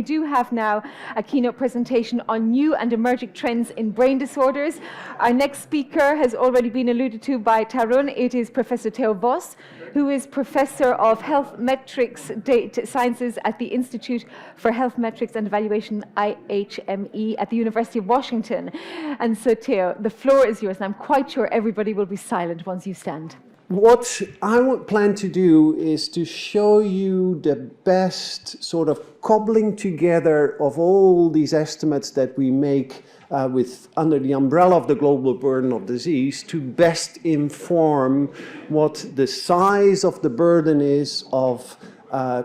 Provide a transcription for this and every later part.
we do have now a keynote presentation on new and emerging trends in brain disorders. Our next speaker has already been alluded to by Tarun. It is Professor Theo Vos, who is Professor of Health Metrics Data Sciences at the Institute for Health Metrics and Evaluation, IHME, at the University of Washington. And so, Theo, the floor is yours, and I'm quite sure everybody will be silent once you stand. What I plan to do is to show you the best sort of cobbling together of all these estimates that we make under the umbrella of the global burden of disease to best inform what the size of the burden is of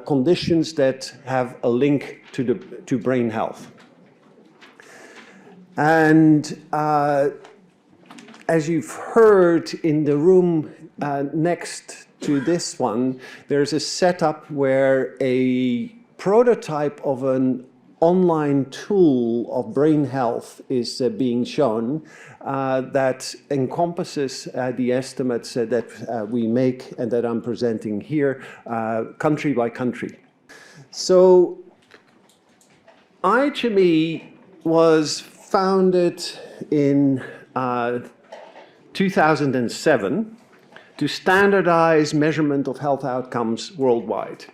conditions that have a link to brain health. And as you've heard in the room next to this one, there's a setup where a prototype of an online tool of brain health is being shown that encompasses the estimates that we make and that I'm presenting here, country by country. So IHME was founded in 2007 to standardize measurement of health outcomes worldwide.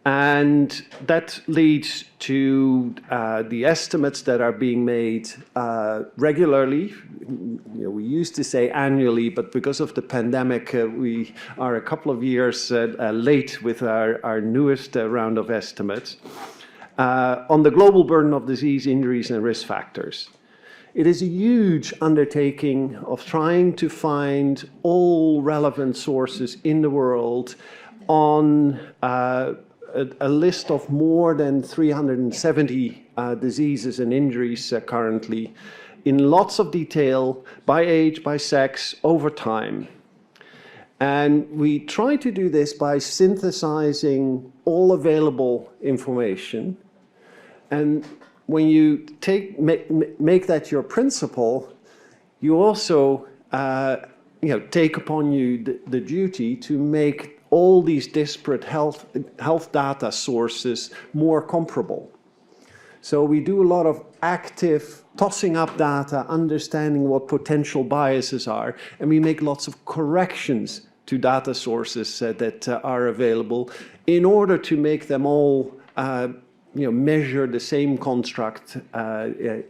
And that leads to the estimates that are being made regularly. We used to say annually, but because of the pandemic, we are a couple of years late with our newest round of estimates on the global burden of disease, injuries, and risk factors. It is a huge undertaking of trying to find all relevant sources in the world on a list of more than 370 diseases and injuries currently, in lots of detail, by age, by sex, over time. And we try to do this by synthesizing all available information. And when you make that your principle, you also take upon you the duty to make all these disparate health data sources more comparable. So we do a lot of active tossing up data, understanding what potential biases are, and we make lots of corrections to data sources that are available in order to make them all measure the same construct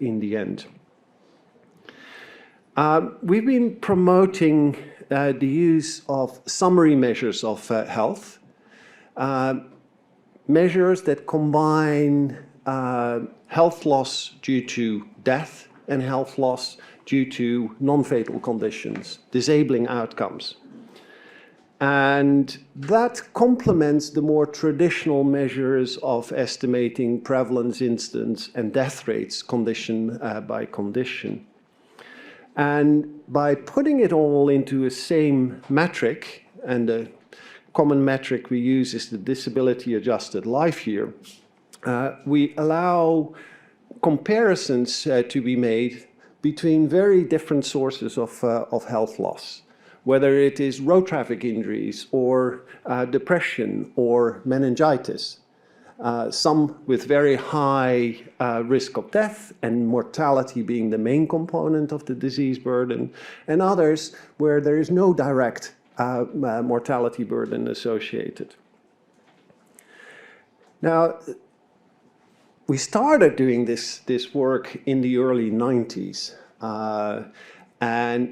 in the end. We've been promoting the use of summary measures of health, measures that combine health loss due to death and health loss due to non-fatal conditions, disabling outcomes. And that complements the more traditional measures of estimating prevalence, incidence, and death rates condition by condition. And by putting it all into a same metric, and the common metric we use is the disability-adjusted life year, we allow comparisons to be made between very different sources of health loss, whether it is road traffic injuries or depression or meningitis, some with very high risk of death and mortality being the main component of the disease burden, and others where there is no direct mortality burden associated. Now, we started doing this work in the early 90s.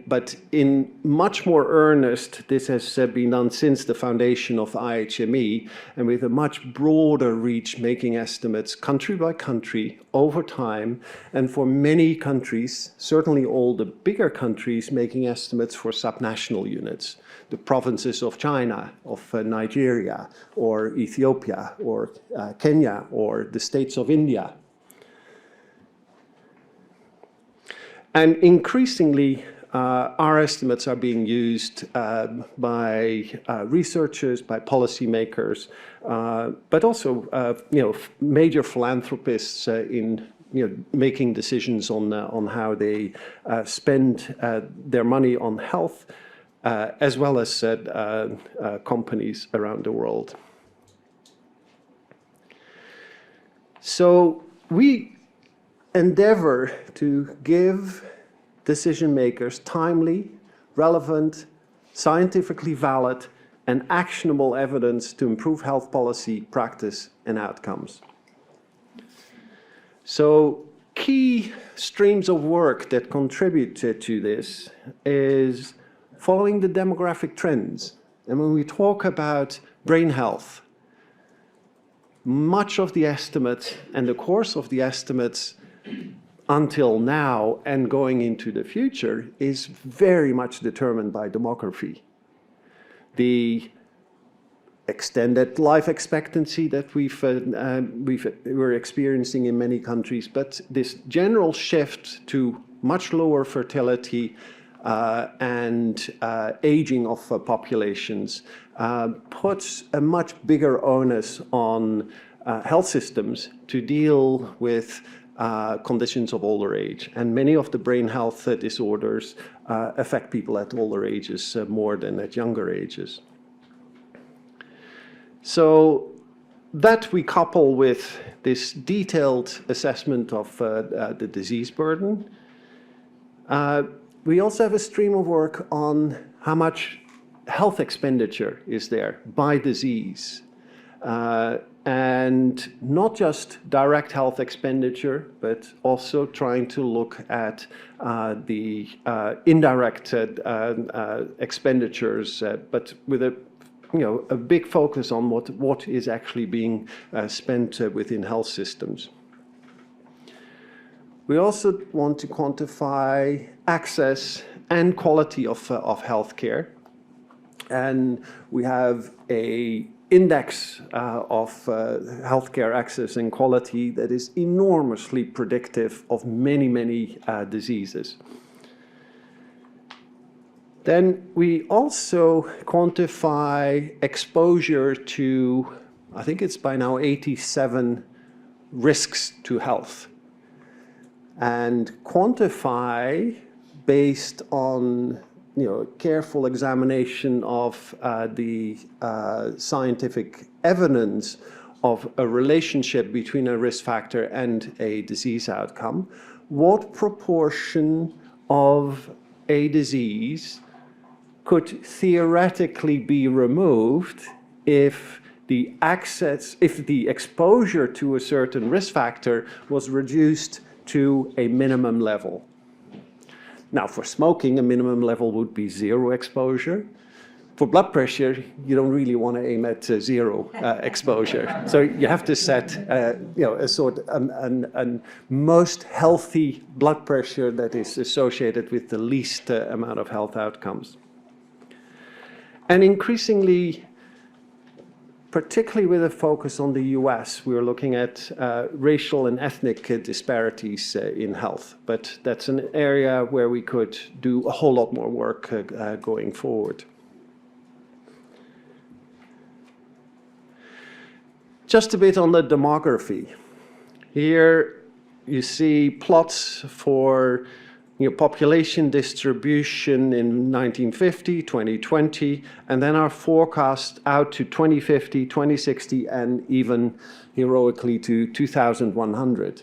But in much more earnest, this has been done since the foundation of IHME, and with a much broader reach, making estimates country by country over time, and for many countries, certainly all the bigger countries, making estimates for subnational units, the provinces of China, of Nigeria, or Ethiopia, or Kenya, or the states of India. And increasingly, our estimates are being used by researchers, by policymakers, but also, major philanthropists in making decisions on how they spend their money on health, as well as companies around the world. So we endeavor to give decision makers timely, relevant, scientifically valid, and actionable evidence to improve health policy, practice, and outcomes. So key streams of work that contribute to this is following the demographic trends. And when we talk about brain health, much of the estimates and the course of the estimates until now and going into the future is very much determined by demography. The extended life expectancy that we're experiencing in many countries, but this general shift to much lower fertility and aging of populations puts a much bigger onus on health systems to deal with conditions of older age. And many of the brain health disorders affect people at older ages more than at younger ages. So that we couple with this detailed assessment of the disease burden. We also have a stream of work on how much health expenditure is there by disease. And not just direct health expenditure, but also trying to look at the indirect expenditures, but with a big focus on what is actually being spent within health systems. We also want to quantify access and quality of healthcare, and we have a index of healthcare access and quality that is enormously predictive of many, many diseases. Then we also quantify exposure to, I think it's by now 87 risks to health, and quantify based on careful examination of the scientific evidence of a relationship between a risk factor and a disease outcome, what proportion of a disease could theoretically be removed if the exposure to a certain risk factor was reduced to a minimum level. Now, for smoking, a minimum level would be 0 exposure. For blood pressure, you don't really want to aim at 0 exposure. So you have to set, a sort of most healthy blood pressure that is associated with the least amount of health outcomes. And increasingly, particularly with a focus on the US, we're looking at racial and ethnic disparities in health. But that's an area where we could do a whole lot more work going forward. Just a bit on the demography. Here you see plots for population distribution in 1950, 2020, and then our forecast out to 2050, 2060, and even heroically to 2100.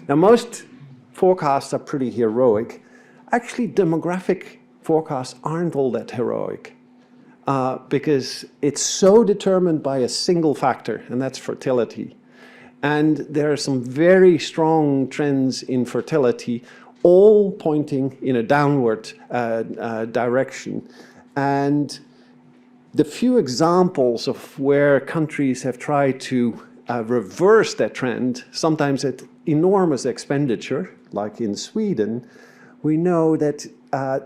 Now, most forecasts are pretty heroic. Actually, demographic forecasts aren't all that heroic because it's so determined by a single factor, and that's fertility. And there are some very strong trends in fertility, all pointing in a downward direction. And the few examples of where countries have tried to reverse that trend, sometimes at enormous expenditure, like in Sweden, we know that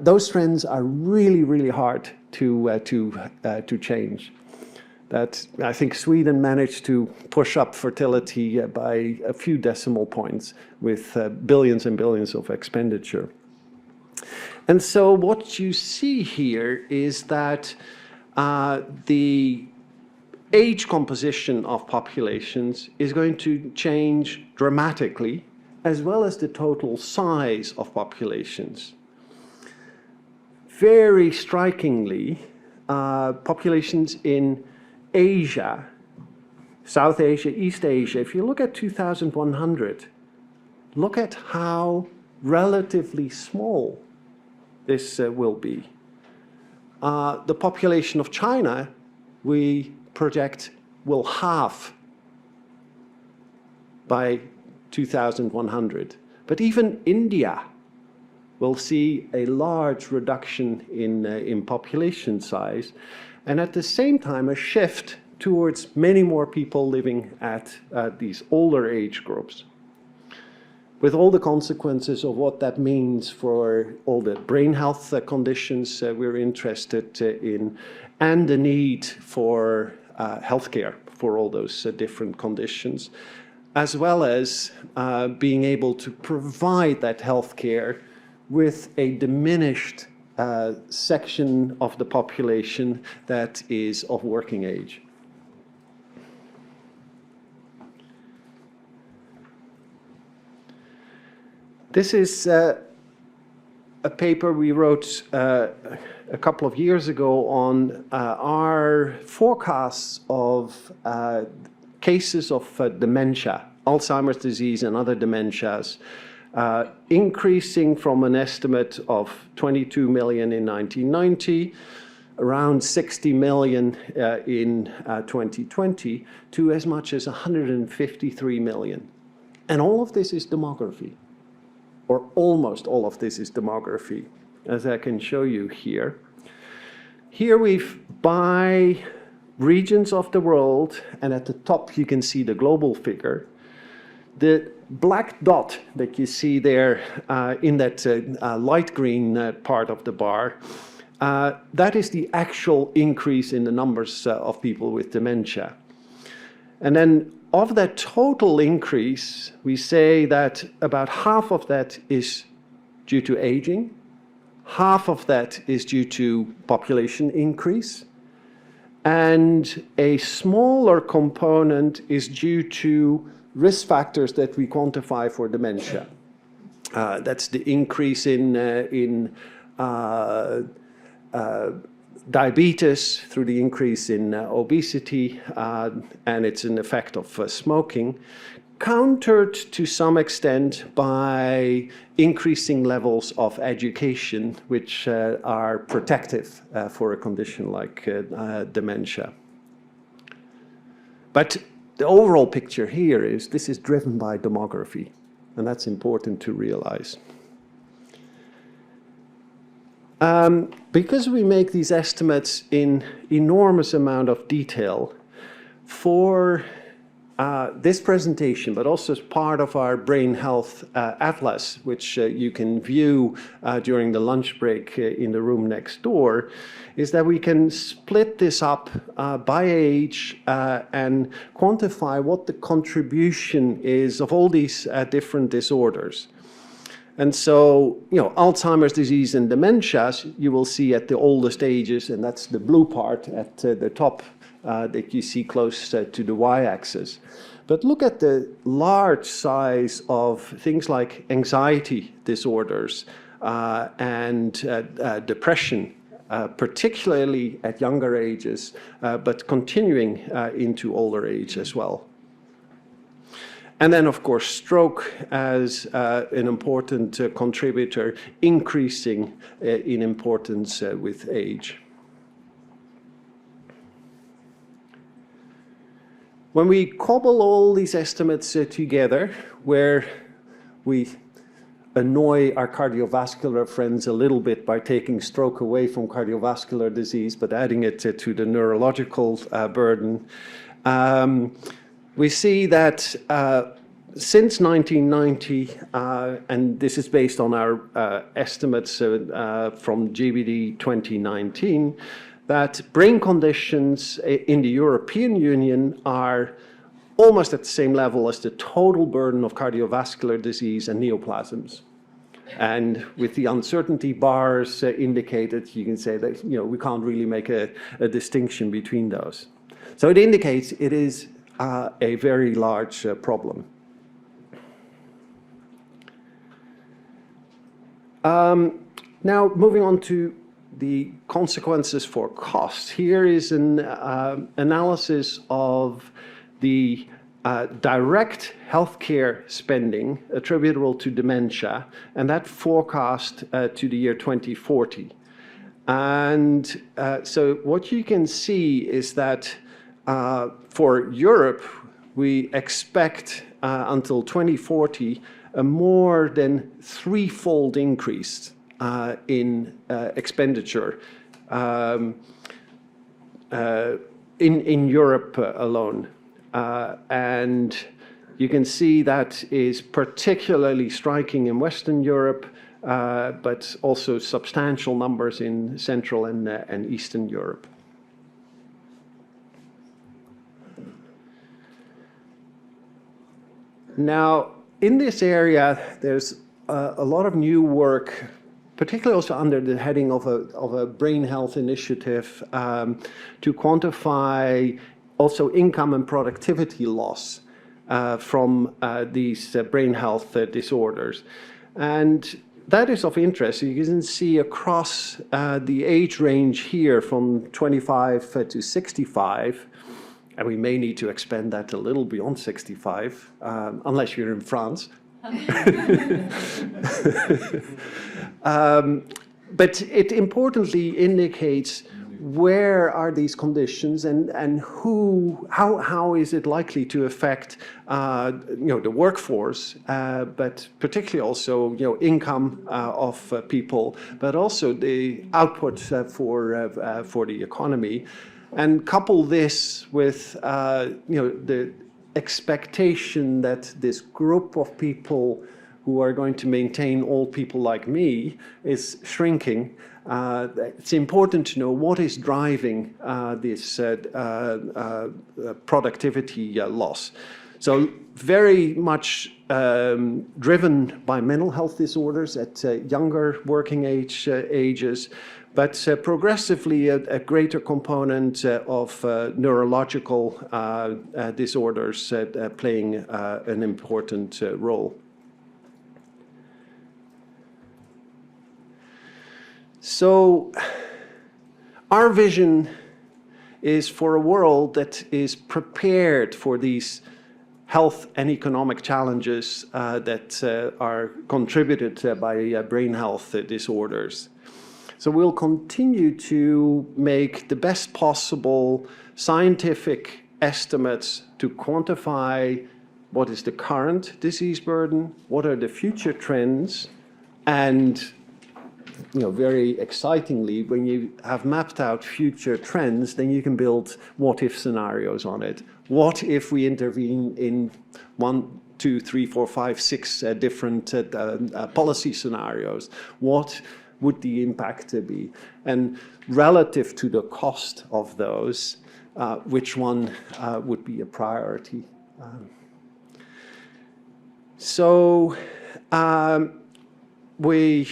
those trends are really, really hard to change. That I think Sweden managed to push up fertility by a few decimal points with billions and billions of expenditure. And so what you see here is that the age composition of populations is going to change dramatically, as well as the total size of populations. Very strikingly, populations in Asia South Asia, East Asia. If you look at 2100, look at how relatively small this will be. The population of China, we project, will halve by 2100. But even India will see a large reduction in population size, and at the same time a shift towards many more people living at these older age groups, with all the consequences of what that means for all the brain health conditions we're interested in, and the need for healthcare for all those different conditions, as well as being able to provide that healthcare with a diminished section of the population that is of working age. This is a paper we wrote a couple of years ago on our forecasts of cases of dementia, Alzheimer's disease and other dementias, increasing from an estimate of 22 million in 1990, around 60 million in 2020, to as much as 153 million. And all of this is demography, or almost all of this is demography, as I can show you here. Here we've, by regions of the world, and at the top you can see the global figure. The black dot that you see there in that light green part of the bar, that is the actual increase in the numbers of people with dementia. And then of that total increase, we say that about half of that is due to aging, half of that is due to population increase, and a smaller component is due to risk factors that we quantify for dementia. That's the increase in diabetes through the increase in obesity, and it's an effect of smoking, countered to some extent by increasing levels of education, which are protective for a condition like dementia. But the overall picture here is this is driven by demography, and that's important to realize. Because we make these estimates in enormous amount of detail for this presentation, but also as part of our Brain Health Atlas, which you can view during the lunch break in the room next door, is that we can split this up by age and quantify what the contribution is of all these different disorders. And so, you know, Alzheimer's disease and dementias, you will see at the oldest ages, and that's the blue part at the top that you see close to the y-axis. But look at the large size of things like anxiety disorders and depression, particularly at younger ages, but continuing into older age as well. And then, of course, stroke as an important contributor, increasing in importance with age. When we cobble all these estimates together, where we annoy our cardiovascular friends a little bit by taking stroke away from cardiovascular disease, but adding it to the neurological burden, we see that since 1990, and this is based on our estimates from GBD 2019, that brain conditions in the European Union are almost at the same level as the total burden of cardiovascular disease and neoplasms. And with the uncertainty bars indicated, you can say that, you know, we can't really make a distinction between those. So it indicates it is a very large problem. Now, moving on to the consequences for cost. Here is an analysis of the direct healthcare spending attributable to dementia, and that forecast to the year 2040. And so what you can see is that for Europe, we expect until 2040 a more than threefold increase in expenditure in Europe alone. And you can see that is particularly striking in Western Europe, but also substantial numbers in Central and Eastern Europe. Now, in this area, there's a lot of new work, particularly also under the heading of a brain health initiative, to quantify also income and productivity loss from these brain health disorders. And that is of interest. You can see across the age range here from 25 to 65, and we may need to expand that a little beyond 65, unless you're in France. But it importantly indicates where are these conditions and how is it likely to affect the workforce, but particularly also income of people, but also the output for the economy, and couple this with the expectation that this group of people who are going to maintain old people like me is shrinking. It's important to know what is driving this productivity loss. So very much driven by mental health disorders at younger working ages, but progressively a greater component of neurological disorders playing an important role. So our vision is for a world that is prepared for these health and economic challenges that are contributed by brain health disorders. So we'll continue to make the best possible scientific estimates to quantify what is the current disease burden, what are the future trends, and very excitingly, when you have mapped out future trends, then you can build what-if scenarios on it. What if we intervene in 1, 2, 3, 4, 5, 6 different policy scenarios? What would the impact be? And relative to the cost of those, which one would be a priority? We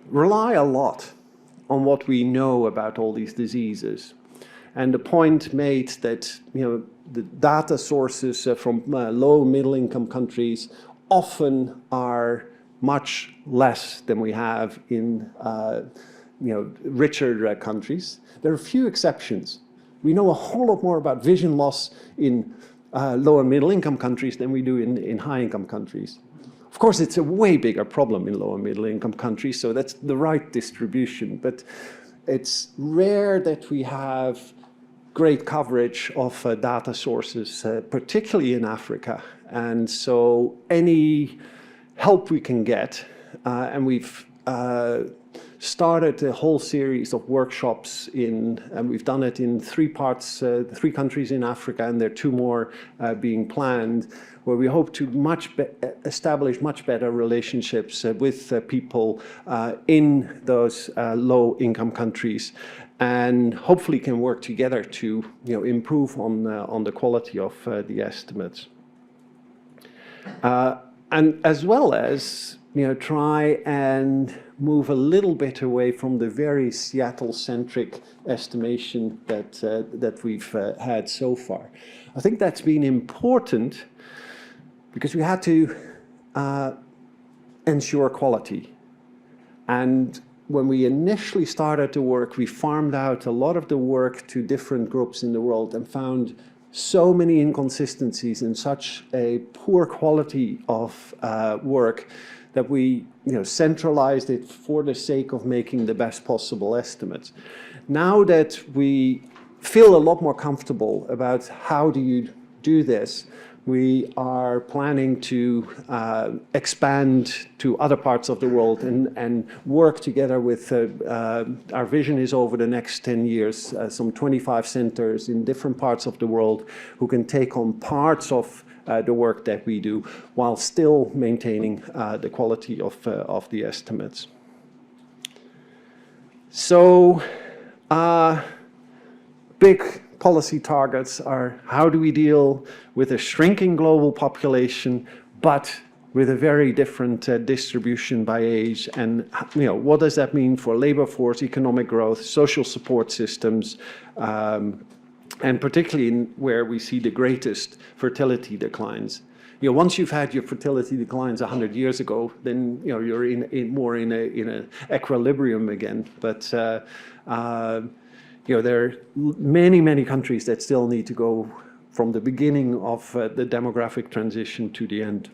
rely a lot on what we know about all these diseases. And the point made that the data sources from low middle income countries often are much less than we have in richer countries. There are a few exceptions. We know a whole lot more about vision loss in low and middle income countries than we do in high income countries. Of course, it's a way bigger problem in low and middle income countries, so that's the right distribution. But it's rare that we have great coverage of data sources, particularly in Africa. And so any help we can get, and we've started a whole series of workshops and we've done it in 3 countries in Africa, and there are 2 more being planned, where we hope to establish much better relationships with people in those low-income countries, and hopefully can work together to improve on the quality of the estimates, and as well as try and move a little bit away from the very Seattle-centric estimation that we've had so far. I think that's been important because we had to ensure quality. And when we initially started the work, we farmed out a lot of the work to different groups in the world and found so many inconsistencies and such a poor quality of work that we centralized it for the sake of making the best possible estimates. Now that we feel a lot more comfortable about how do you do this, we are planning to expand to other parts of the world and work together with, our vision is over the next 10 years, some 25 centers in different parts of the world who can take on parts of the work that we do while still maintaining the quality of the estimates. So, big policy targets are how do we deal with a shrinking global population, but with a very different distribution by age, and what does that mean for labor force, economic growth, social support systems, and particularly in where we see the greatest fertility declines. Once you've had your fertility declines 100 years ago, then you're more in an equilibrium again. But there are many countries that still need to go from the beginning of the demographic transition to the end.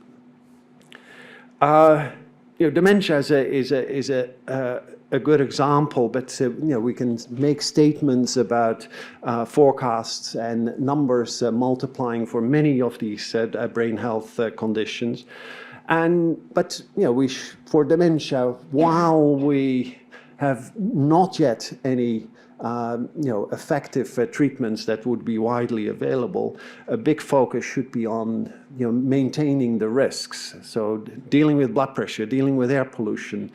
Dementia is a good example, but we can make statements about forecasts and numbers multiplying for many of these brain health conditions. But for dementia, while we have not yet any effective treatments that would be widely available, a big focus should be on maintaining the risks. So dealing with blood pressure, dealing with air pollution,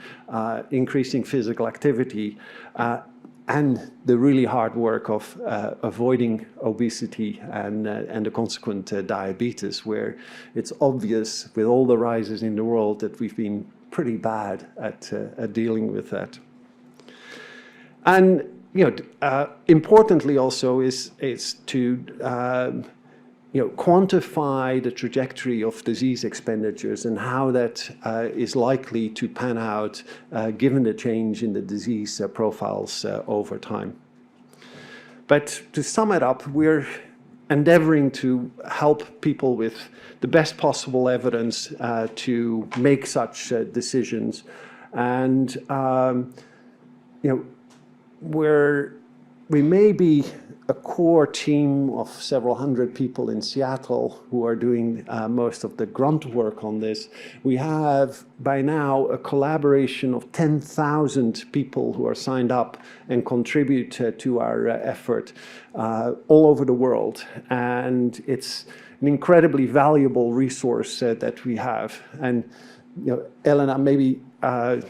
increasing physical activity, and the really hard work of avoiding obesity and the consequent diabetes, where it's obvious with all the rises in the world that we've been pretty bad at dealing with that. And importantly also is to quantify the trajectory of disease expenditures and how that is likely to pan out given the change in the disease profiles over time. But to sum it up, we're endeavoring to help people with the best possible evidence to make such decisions. And we may be a core team of several hundred people in Seattle who are doing most of the grunt work on this. We have by now a collaboration of 10,000 people who are signed up and contribute to our effort all over the world. And it's an incredibly valuable resource that we have. And Elena, maybe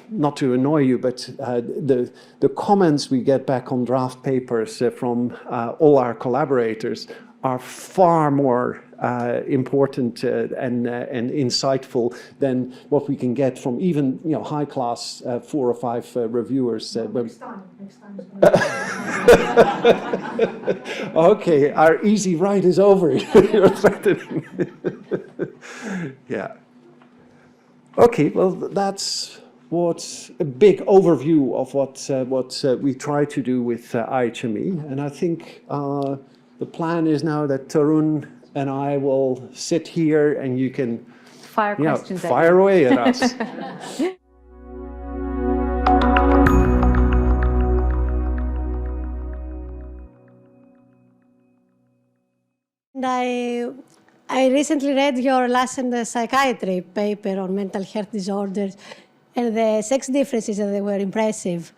not to annoy you, but the comments we get back on draft papers from all our collaborators are far more important and insightful than what we can get from even high-class 4 or 5 reviewers. Next time. Okay, our easy ride is over. You're threatening. Yeah. Okay, well, that's what's a big overview of what we try to do with IHME. And I think the plan is now that Tarun and I will sit here and you can fire questions fire away at us. And I recently read your last in the psychiatry paper on mental health disorders and the sex differences, that they were impressive,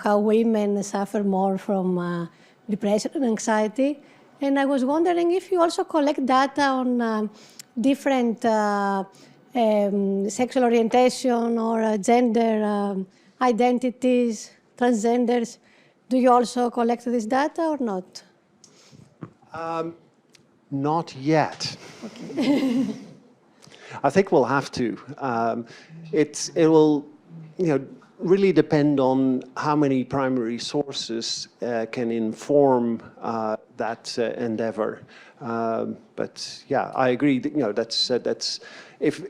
how women suffer more from depression and anxiety. And I was wondering if you also collect data on different sexual orientation or gender identities, transgenders. Do you also collect this data or not? Not yet. Okay. I think we'll have to. It will, really depend on how many primary sources can inform that endeavor. But yeah, I agree. That's if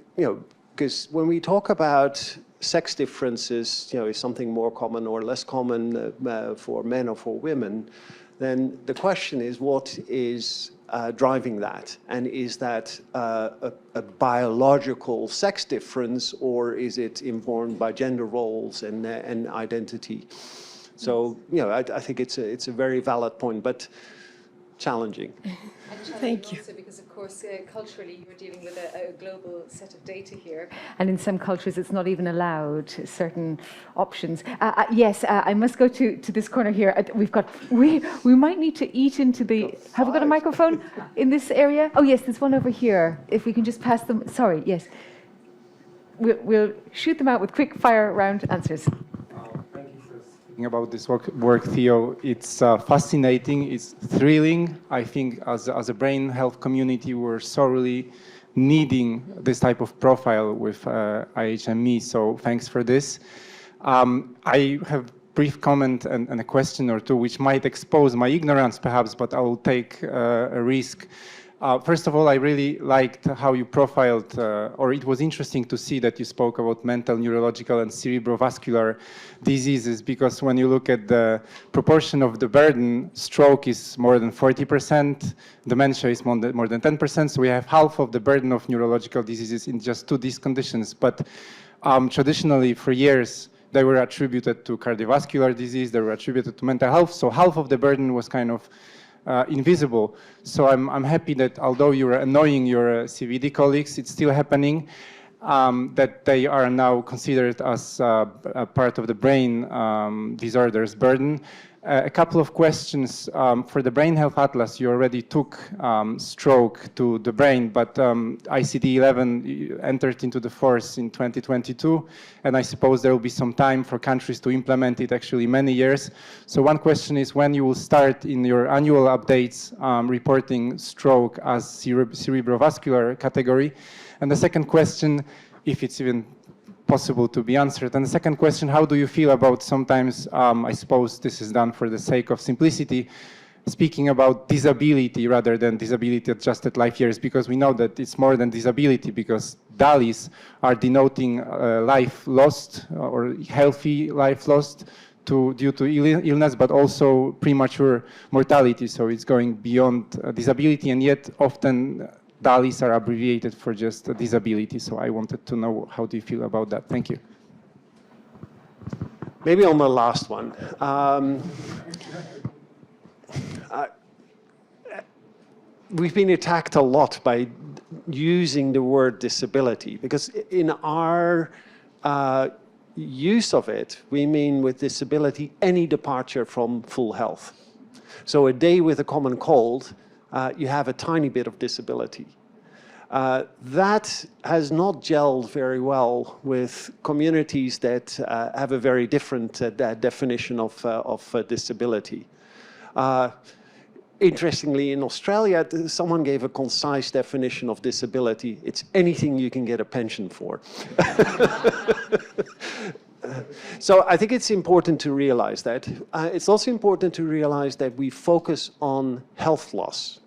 because when we talk about sex differences, is something more common or less common for men or for women, then the question is what is driving that? And is that a biological sex difference, or is it informed by gender roles and identity? So, you know, I think it's a very valid point, but challenging. Thank you. Also because, of course, culturally, you're dealing with a global set of data here. And in some cultures, it's not even allowed, certain options. Yes, I must go to this corner here. We might need to eat into the... Have we got a microphone in this area? Oh, yes, there's one over here. If we can just pass them... Sorry, yes. We'll shoot them out with quick fire round answers. About this work, Theo, it's fascinating, it's thrilling. I think as a brain health community, we're sorely needing this type of profile with IHME, so thanks for this. I have a brief comment and a question or two, which might expose my ignorance perhaps, but I will take a risk. First of all, I really liked how you profiled, or it was interesting to see that you spoke about mental, neurological, and cerebrovascular diseases, because when you look at the proportion of the burden, stroke is more than 40%, dementia is more than 10%, so we have half of the burden of neurological diseases in just these conditions. But traditionally, for years, they were attributed to cardiovascular disease, they were attributed to mental health, so half of the burden was kind of invisible. So I'm happy that although you're annoying your CVD colleagues, it's still happening, that they are now considered as a part of the brain disorders burden. A couple of questions. For the Brain Health Atlas, you already took stroke to the brain, but ICD-11 entered into the force in 2022, and I suppose there will be some time for countries to implement it, actually many years. So one question is when you will start in your annual updates reporting stroke as cerebrovascular category. And the second question, if it's even possible to be answered. And the second question, how do you feel about sometimes, I suppose this is done for the sake of simplicity, speaking about disability rather than disability adjusted life years, because we know that it's more than disability, because DALYs are denoting life lost or healthy life lost due to illness, but also premature mortality. So it's going beyond disability, and yet often DALYs are abbreviated for just a disability, so I wanted to know how do you feel about that. Thank you. Maybe on the last one. We've been attacked a lot by using the word disability, because in our use of it, we mean with disability any departure from full health. So a day with a common cold, you have a tiny bit of disability. That has not gelled very well with communities that have a very different definition of disability. Interestingly, in Australia, someone gave a concise definition of disability. It's anything you can get a pension for. So I think it's important to realize that. It's also important to realize that we focus on health loss,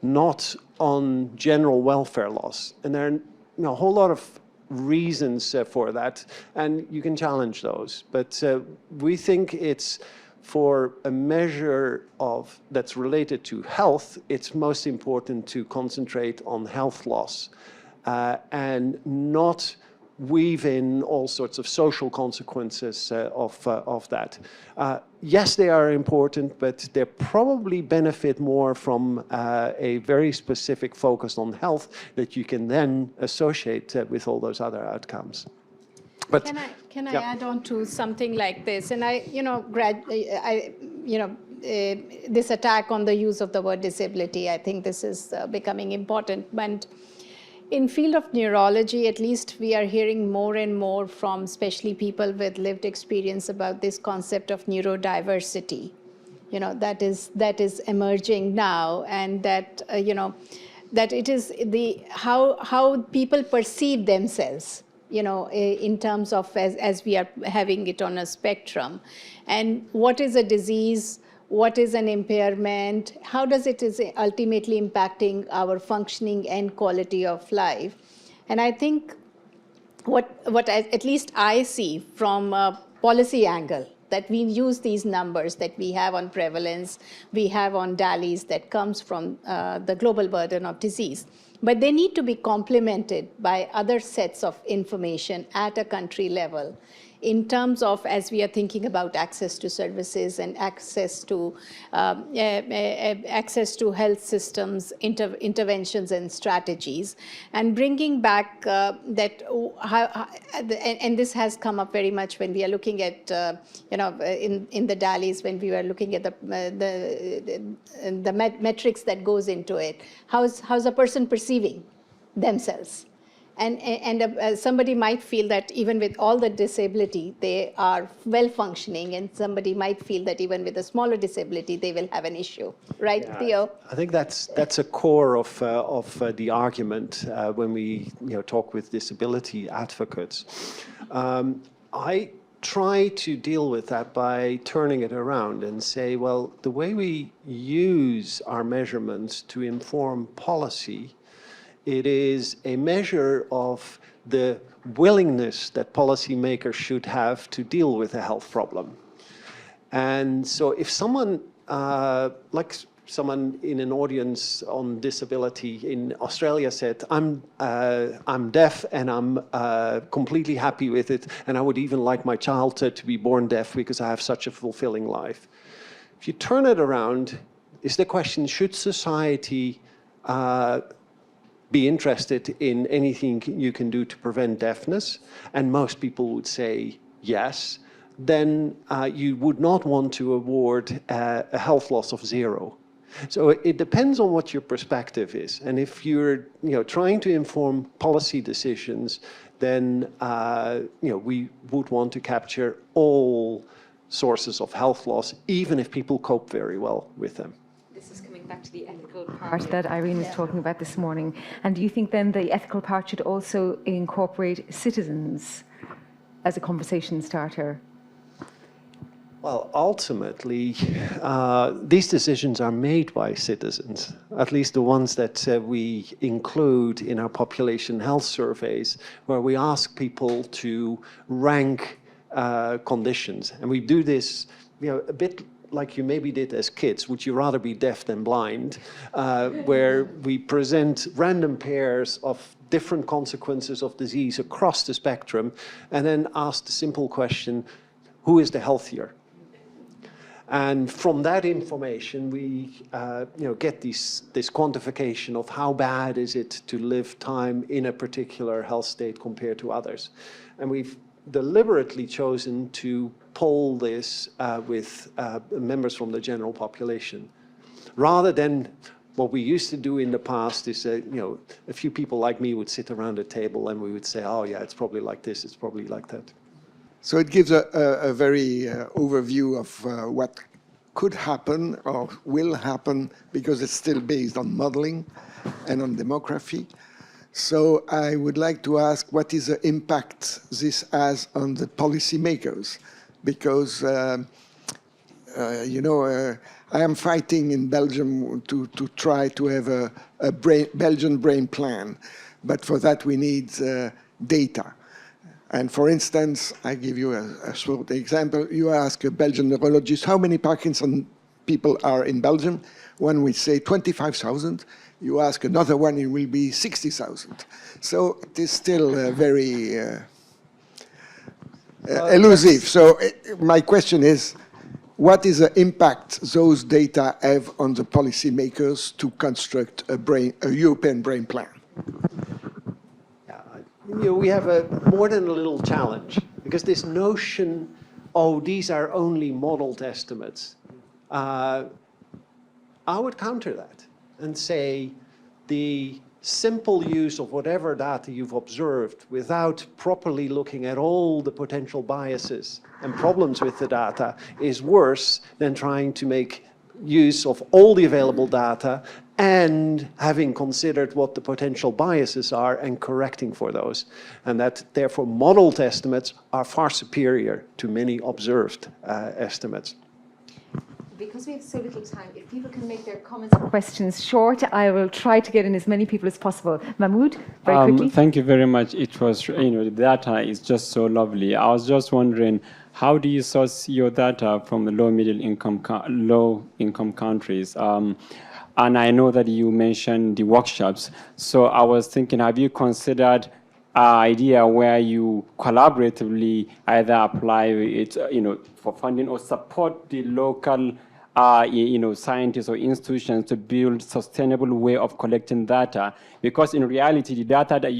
not on general welfare loss. And there are a whole lot of reasons for that, and you can challenge those. But we think it's for a measure that's related to health, it's most important to concentrate on health loss and not weave in all sorts of social consequences of that. Yes, they are important, but they probably benefit more from a very specific focus on health that you can then associate with all those other outcomes. But can I add on to something like this? And this attack on the use of the word disability, I think this is becoming important. And in field of neurology, at least we are hearing more and more from especially people with lived experience about this concept of neurodiversity. That is emerging now, and that that it is how people perceive themselves. In terms of as we are having it on a spectrum, and what is a disease, what is an impairment, how does it is ultimately impacting our functioning and quality of life. And I think what at least I see from a policy angle, that we use these numbers that we have on prevalence, we have on DALYs that comes from the global burden of disease. But they need to be complemented by other sets of information at a country level in terms of, as we are thinking about access to services and access to health systems, interventions and strategies, and bringing back and this has come up very much when we are looking at, in the DALYs, when we were looking at the metrics that goes into it. How's a person perceiving themselves? And somebody might feel that even with all the disability, they are well functioning, and somebody might feel that even with a smaller disability, they will have an issue, right, yeah. Theo? I think that's a core of the argument when we talk with disability advocates. I try to deal with that by turning it around and say, well, the way we use our measurements to inform policy, it is a measure of the willingness that policymakers should have to deal with a health problem. And so if someone, like someone in an audience on disability in Australia said, I'm deaf and I'm completely happy with it, and I would even like my child to be born deaf because I have such a fulfilling life. If you turn it around, is the question, should society be interested in anything you can do to prevent deafness? And most people would say yes. Then you would not want to award a health loss of 0. So it depends on what your perspective is. And if you're trying to inform policy decisions, then we would want to capture all sources of health loss, even if people cope very well with them. This is coming back to the ethical part that Irene was talking about this morning. And do you think then the ethical part should also incorporate citizens as a conversation starter? Well, ultimately, these decisions are made by citizens, at least the ones that we include in our population health surveys, where we ask people to rank conditions. And we do this a bit like you maybe did as kids. Would you rather be deaf than blind? Where we present random pairs of different consequences of disease across the spectrum, and then ask the simple question, who is the healthier? And from that information, we get this quantification of how bad is it to live time in a particular health state compared to others. And we've deliberately chosen to poll this with members from the general population, rather than what we used to do in the past is, a few people like me would sit around a table and we would say, oh yeah, it's probably like this, it's probably like that. So it gives a very overview of what could happen or will happen, because it's still based on modeling and on demography. So I would like to ask, what is the impact this has on the policymakers? Because, I am fighting in Belgium to try to have a Belgian brain plan. But for that, we need data. And for instance, I give you a short example. You ask a Belgian neurologist, how many Parkinson people are in Belgium? One will say 25,000. You ask another one, it will be 60,000. So it is still very elusive. So my question is, what is the impact those data have on the policymakers to construct a European brain plan? We have more than a little challenge, because this notion, oh, these are only modeled estimates. I would counter that and say the simple use of whatever data you've observed without properly looking at all the potential biases and problems with the data is worse than trying to make use of all the available data and having considered what the potential biases are and correcting for those. And that, therefore, modeled estimates are far superior to many observed estimates. Because we have so little time, if people can make their comments and questions short, I will try to get in as many people as possible. Mahmoud, very quickly. Thank you very much. It was, the data is just so lovely. I was just wondering, how do you source your data from the low income countries? And I know that you mentioned the workshops. So I was thinking, have you considered an idea where you collaboratively either apply it, for funding or support the local, scientists or institutions to build sustainable way of collecting data? Because in reality, the data that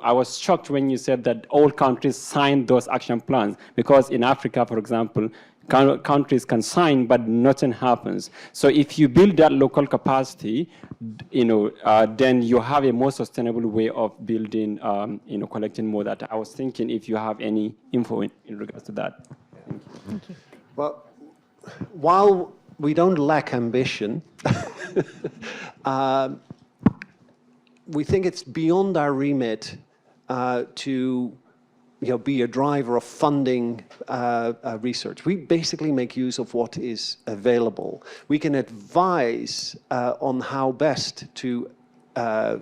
I was shocked when you said that all countries signed those action plans. Because in Africa, for example, countries can sign, but nothing happens. So if you build that local capacity, then you have a more sustainable way of building, collecting more data. I was thinking if you have any info in regards to that. Thank you. Well, while we don't lack ambition, we think it's beyond our remit to be a driver of funding research. We basically make use of what is available. We can advise on how best to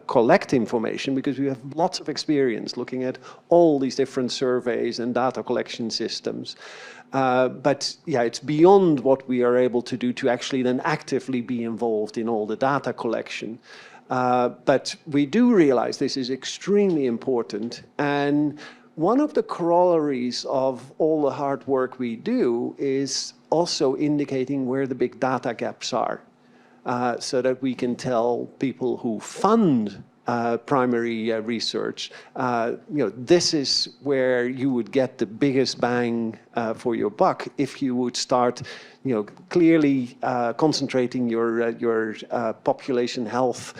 collect information because we have lots of experience looking at all these different surveys and data collection systems. But yeah, it's beyond what we are able to do to actually then actively be involved in all the data collection. But we do realize this is extremely important, and one of the corollaries of all the hard work we do is also indicating where the big data gaps are, so that we can tell people who fund primary research, this is where you would get the biggest bang for your buck if you would start, clearly concentrating your population health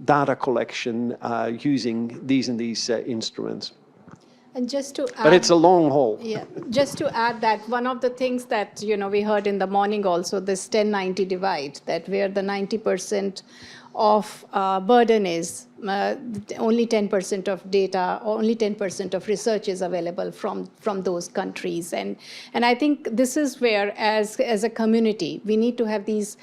data collection using these and these instruments. And just to add, but it's a long haul. Yeah, just to add that one of the things that we heard in the morning also, this 10-90 divide, that where the 90% of burden is, only 10% of data, only 10% of research is available from those countries. And I think this is where, as a community, we need to have these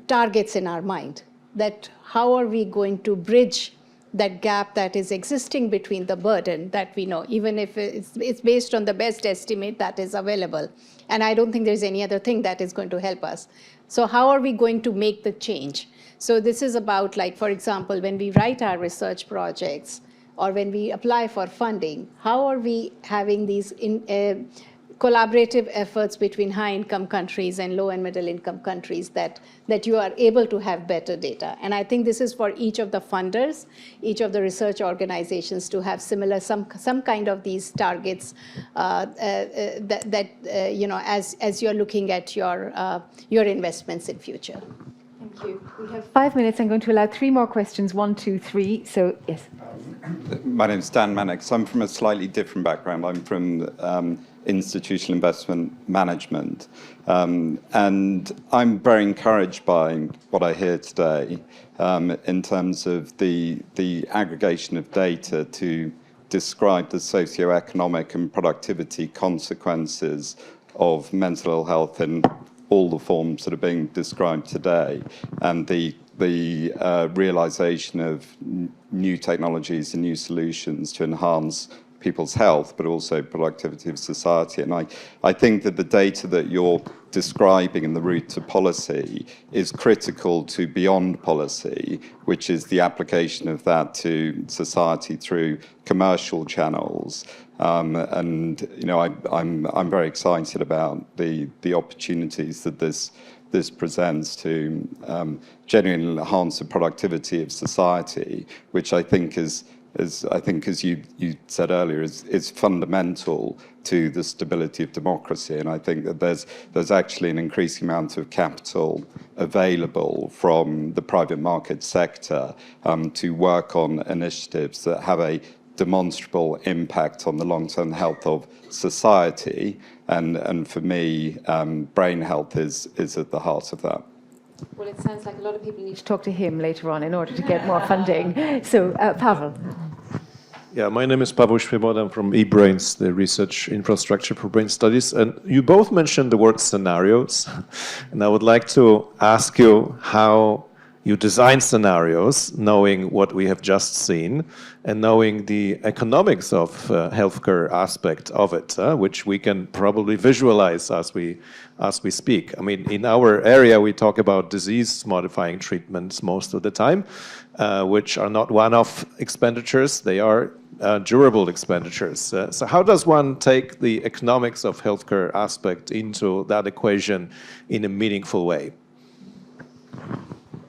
targets in our mind, that how are we going to bridge that gap that is existing between the burden that we know, even if it's based on the best estimate that is available. And I don't think there's any other thing that is going to help us. So how are we going to make the change? So this is about, like, for example, when we write our research projects or when we apply for funding, how are we having these collaborative efforts between high-income countries and low- and middle-income countries that you are able to have better data. And I think this is for each of the funders, each of the research organizations to have similar, some kind of these targets as you're looking at your investments in future. Thank you. We have 5 minutes. I'm going to allow 3 more questions, 1, 2, 3. So, yes. My name's Dan Mannix. I'm from a slightly different background. I'm from institutional investment management. And I'm very encouraged by what I hear today in terms of the aggregation of data to describe the socioeconomic and productivity consequences of mental health in all the forms that are being described today, and the realization of new technologies and new solutions to enhance people's health, but also productivity of society. And I think that the data that you're describing in the route to policy is critical to beyond policy, which is the application of that to society through commercial channels. I'm very excited about the opportunities that this presents to genuinely enhance the productivity of society, which I think is as you said earlier, is fundamental to the stability of democracy. And I think that there's actually an increasing amount of capital available from the private market sector to work on initiatives that have a demonstrable impact on the long-term health of society. And for me, brain health is at the heart of that. Well, it sounds like a lot of people need to talk to him later on in order to get more funding. So, Pavel. Yeah, my name is Pavel Švibod. I'm from eBrains, the research infrastructure for brain studies. And you both mentioned the word scenarios. And I would like to ask you how you design scenarios knowing what we have just seen and knowing the economics of healthcare aspect of it, which we can probably visualize as we speak. I mean, in our area, we talk about disease-modifying treatments most of the time, which are not one-off expenditures. They are durable expenditures. So how does one take the economics of healthcare aspect into that equation in a meaningful way?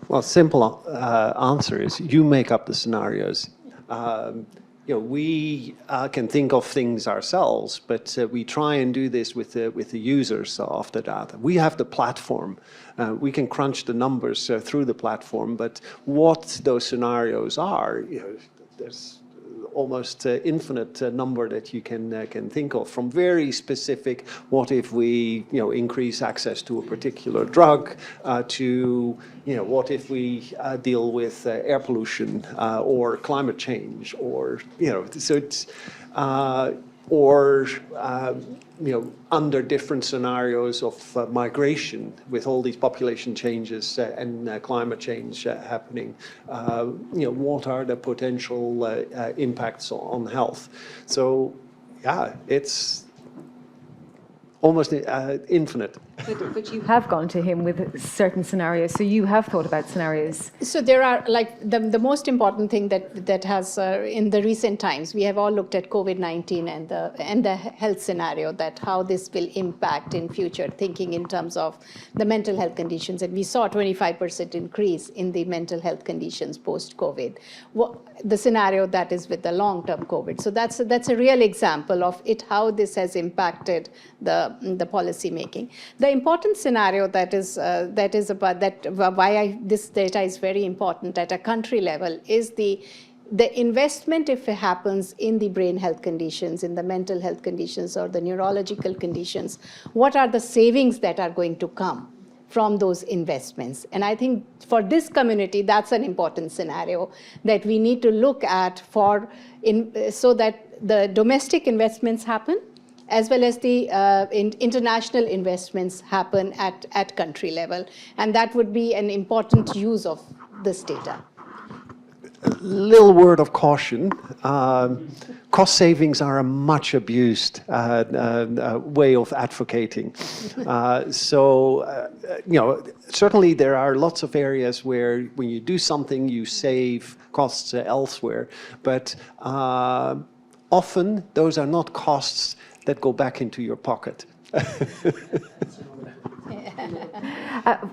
Well, simple answer is you make up the scenarios. We can think of things ourselves, but we try and do this with the users of the data. We have the platform. We can crunch the numbers through the platform, but what those scenarios are, there's almost infinite number that you can think of, from very specific, what if we increase access to a particular drug, to what if we deal with air pollution or climate change, or so it's under different scenarios of migration with all these population changes and climate change happening. What are the potential impacts on health? So, yeah, it's almost infinite. But you have gone to him with certain scenarios, so you have thought about scenarios. So there are, like, the most important thing that has, in the recent times, we have all looked at COVID-19 and the health scenario, that how this will impact in future, thinking in terms of the mental health conditions. And we saw a 25% increase in the mental health conditions post-COVID. The scenario that is with the long-term COVID. So that's a real example of it, how this has impacted the policy making. The important scenario this data is very important at a country level is the investment, if it happens in the brain health conditions, in the mental health conditions, or the neurological conditions. What are the savings that are going to come from those investments? And I think for this community, that's an important scenario that we need to look at so that the domestic investments happen, as well as the international investments happen at country level. And that would be an important use of this data. A little word of caution. Cost savings are a much abused way of advocating. Certainly there are lots of areas where when you do something, you save costs elsewhere. But often those are not costs that go back into your pocket.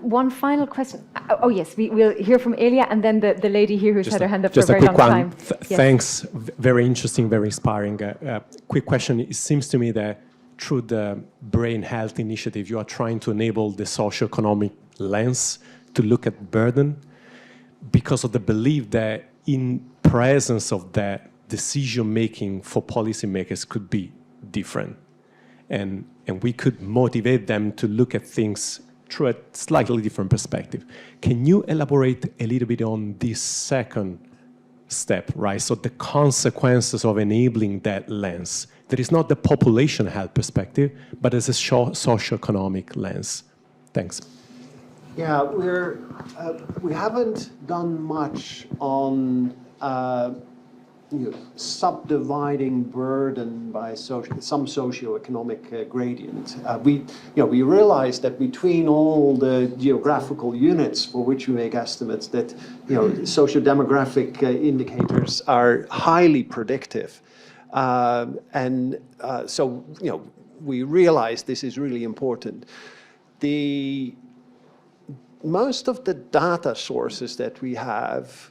One final question. Oh, yes, we'll hear from Elia, and then the lady here who's had her hand up for a very long time. Yes. Thanks. Very interesting, very inspiring. Quick question. It seems to me that through the Brain Health Initiative, you are trying to enable the socioeconomic lens to look at burden, because of the belief that in presence of that, decision-making for policymakers could be different. And we could motivate them to look at things through a slightly different perspective. Can you elaborate a little bit on this second step, right? So the consequences of enabling that lens. That is not the population health perspective, but as a socioeconomic lens. Thanks. Yeah, we haven't done much on subdividing burden by some socioeconomic gradient. We realize that between all the geographical units for which we make estimates, that socio-demographic indicators are highly predictive, so we realize this is really important. Most of the data sources that we have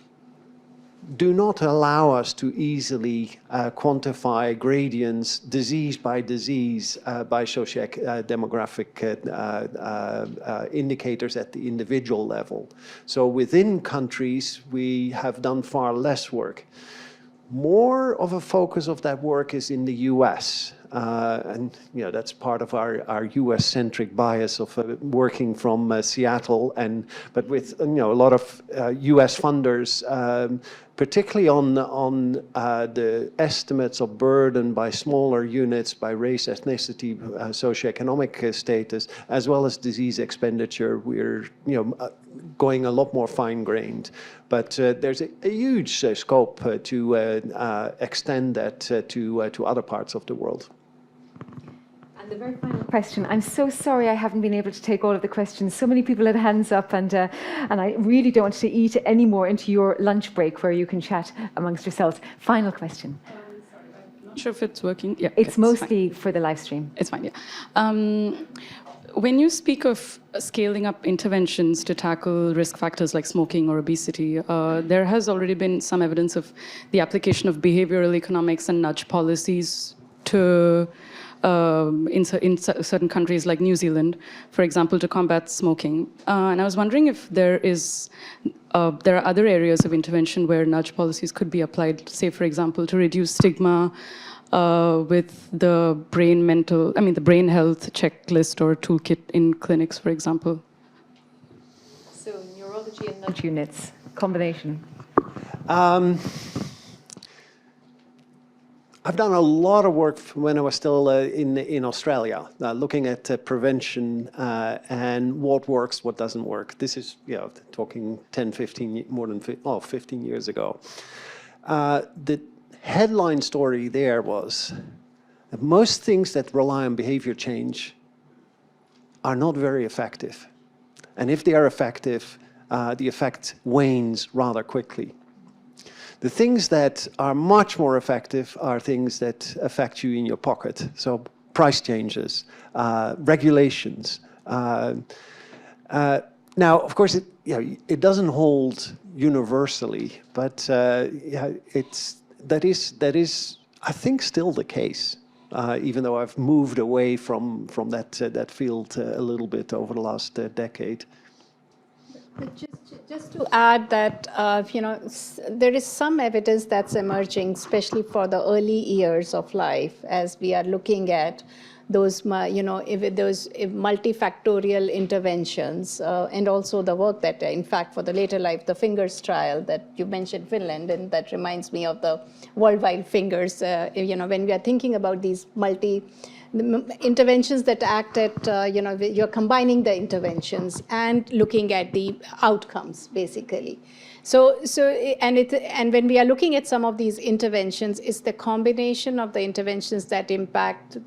do not allow us to easily quantify gradients, disease by disease, by socio-demographic indicators at the individual level. So within countries, we have done far less work. More of a focus of that work is in the US. And that's part of our US-centric bias of working from Seattle, but with a lot of US funders particularly on the estimates of burden by smaller units, by race, ethnicity, socioeconomic status, as well as disease expenditure. We're going a lot more fine-grained. But there's a huge scope to extend that to other parts of the world. And the very final question. I'm so sorry I haven't been able to take all of the questions. So many people had hands up, and I really don't want to eat any more into your lunch break where you can chat amongst yourselves. Final question. Sorry, I'm not sure if it's working. Yeah, it's mostly fine. For the live stream. It's fine, yeah. When you speak of scaling up interventions to tackle risk factors like smoking or obesity, there has already been some evidence of the application of behavioral economics and nudge policies to in certain countries like New Zealand, for example, to combat smoking. And I was wondering if there are other areas of intervention where nudge policies could be applied, say, for example, to reduce stigma with the brain health checklist or toolkit in clinics, for example. So neurology and nudge units, combination. I've done a lot of work when I was still in Australia, looking at prevention and what works, what doesn't work. This is, talking 10, 15, more than 15 years ago. The headline story there was that most things that rely on behavior change are not very effective. And if they are effective, the effect wanes rather quickly. The things that are much more effective are things that affect you in your pocket. So price changes, regulations. Now, of course, it doesn't hold universally, but that is, I think, still the case. Even though I've moved away from that field a little bit over the last decade. Just to add that, there is some evidence that's emerging, especially for the early years of life, as we are looking at those, those multifactorial interventions, and also the work that, in fact, for the later life, the fingers trial that you mentioned, Finland, and that reminds me of the worldwide fingers. When we are thinking about these interventions that act at, you're combining the interventions and looking at the outcomes, basically. And when we are looking at some of these interventions, it's the combination of the interventions that impact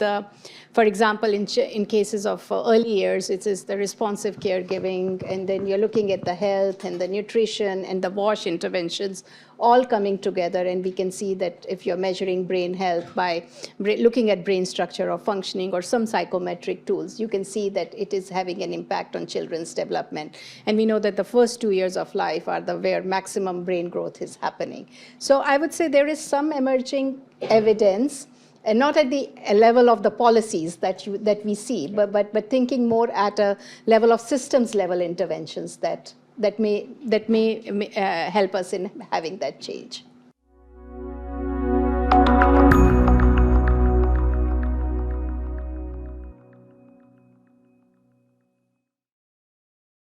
for example, in cases of early years, it is the responsive caregiving, and then you're looking at the health and the nutrition and the WASH interventions all coming together. And we can see that if you're measuring brain health by looking at brain structure or functioning or some psychometric tools, you can see that it is having an impact on children's development. And we know that the first 2 years of life are where maximum brain growth is happening. So I would say there is some emerging evidence, and not at the level of the policies that we see, but thinking more at a level of systems level interventions that may help us in having that change.